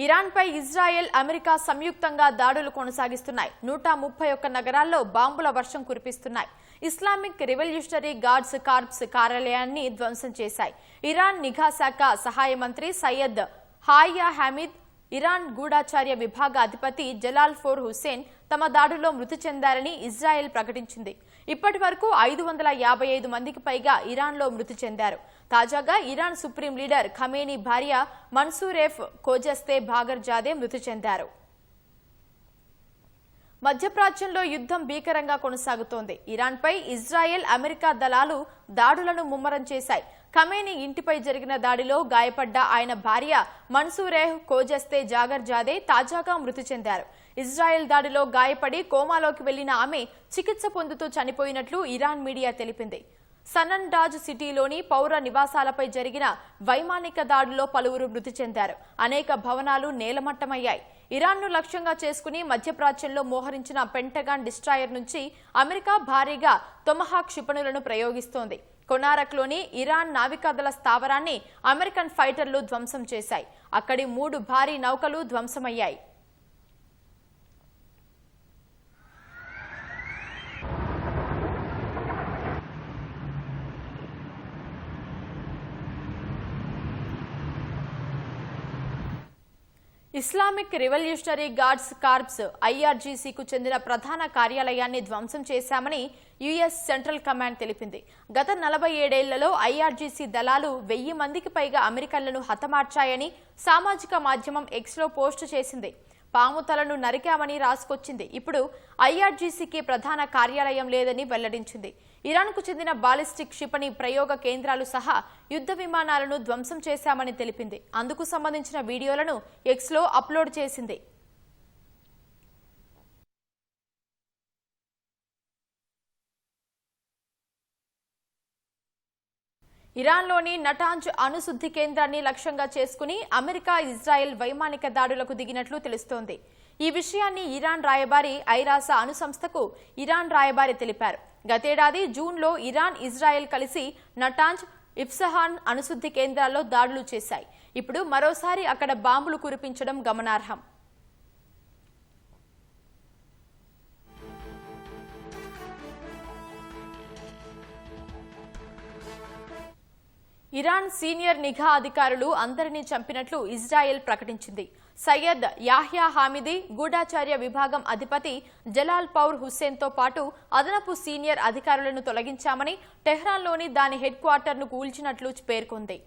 ఇరాన్పై Israel, America సంయుక్తంగా దాడులు కొనసాగిస్తున్నాయి. 131 నగరాల్లో బాంబుల వర్షం కురిపిస్తున్నాయి. ఇస్లామిక్ రెవల్యూషనరీ గార్డ్స్ కార్ప్స్ కార్యాలయాన్ని ధ్వంసం చేశాయి. ఇరాన్ నిఘా శాఖ సహాయ మంత్రి సయ్యద్ హాయ్యా హమీద్, ఇరాన్ గూఢాచార్య విభాగ అధిపతి జలాల్పూర్ హుస్సేన్ తమ దాడుల్లో మృతి చెందారని ఇజ్రాయెల్ ప్రకటించింది. ఇప్పటి వరకు 555 మందికి పైగా ఇరాన్లో మృతి చెందారు. తాజాగా ఇరాన్ సుప్రీం లీడర్ ఖమేనీ భార్య మన్సూరెఫ్ ఖోజస్తే బాగర్జాదే మృతి చెందారు. మధ్యప్రాచ్యంలో యుద్ధం భీకరంగా కొనసాగుతోంది. ఇరాన్పై ఇజ్రాయెల్, అమెరికా దళాలు దాడులను ముమ్మరం చేశాయి. ఖమేనీ ఇంటిపై జరిగిన దాడిలో గాయపడ్డ ఆయన భార్య మన్సూరెహ్ ఖోజస్తే జాగర్జాదే తాజాగా మృతి చెందారు. ఇజ్రాయెల్ దాడిలో గాయపడి కోమాలోకి వెళ్లిన ఆమె చికిత్స పొందుతూ చనిపోయినట్లు ఇరాన్ మీడియా తెలిపింది. సనన్డాజ్ సిటీలోని పౌర నివాసాలపై జరిగిన వైమానిక దాడిలో పలువురు మృతి చెందారు. అనేక భవనాలు నేలమట్టమయ్యాయి. ఇరాన్ను లక్ష్యంగా చేసుకుని మధ్యప్రాచ్యంలో మోహరించిన పెంటగాన్ డిస్ట్రాయర్ నుంచి అమెరికా భారీగా తొమహాక్ క్షిపణులను ప్రయోగిస్తోంది. కొనారక్లోని ఇరాన్ నావికాదళ స్థావరాన్ని అమెరికన్ ఫైటర్లు ధ్వంసం చేశాయి. అక్కడి 3 భారీ నౌకలు ధ్వంసమయ్యాయి. ఇస్లామిక్ రెవల్యూషనరీ గార్డ్స్ కార్ప్స్ ఐఆర్జీసీకు చెందిన ప్రధాన కార్యాలయాన్ని ధ్వంసం చేశామని యుఎస్ సెంట్రల్ కమాండ్ తెలిపింది. గత 47 ఏళ్లలో ఐఆర్జీసీ దళాలు 1000 మందికి పైగా అమెరికన్లను హతమార్చాయని సామాజిక మాధ్యమం ఎక్స్లో పోస్టు చేసింది. పాము తలను నరికామని రాసుకొచ్చింది. ఇప్పుడు ఐఆర్జీసీకి ప్రధాన కార్యాలయం లేదని వెల్లడించింది. ఇరాన్కు చెందిన బాలిస్టిక్ క్షిపణి ప్రయోగ కేంద్రాలు సహా యుద్ధ విమానాలను ధ్వంసం చేశామని తెలిపింది. అందుకు సంబంధించిన వీడియోలను ఎక్స్లో అప్లోడ్ చేసింది. ఇరాన్లోని నటాంజ్ అణుశుద్ధి కేంద్రాన్ని లక్ష్యంగా చేసుకుని అమెరికా, ఇజ్రాయెల్ వైమానిక దాడులకు దిగినట్లు తెలుస్తోంది. ఈ విషయాన్ని ఇరాన్ రాయబారి ఐరాసా అణు సంస్థకు ఇరాన్ రాయబారి తెలిపారు. గతేడాది జూన్లో ఇరాన్, ఇజ్రాయెల్ కలిసి నటాంజ్, ఇఫ్సహాన్ అణుశుద్ధి కేంద్రాల్లో దాడులు చేశాయి. ఇప్పుడు మరోసారి అక్కడ బాంబులు కురిపించడం గమనార్హం. ఇరాన్ సీనియర్ నిఘా అధికారులు అందరినీ చంపినట్లు ఇజ్రాయెల్ ప్రకటించింది. సయ్యద్ యాహ్యా హామిదీ, గూఢాచార్య విభాగం అధిపతి జలాల్పూర్ హుస్సేన్తో పాటు అదనపు సీనియర్ అధికారులను తొలగించామని టెహ్రాన్లోని దాని హెడ్ క్వార్టర్ను కూల్చినట్లు పేర్కొంది.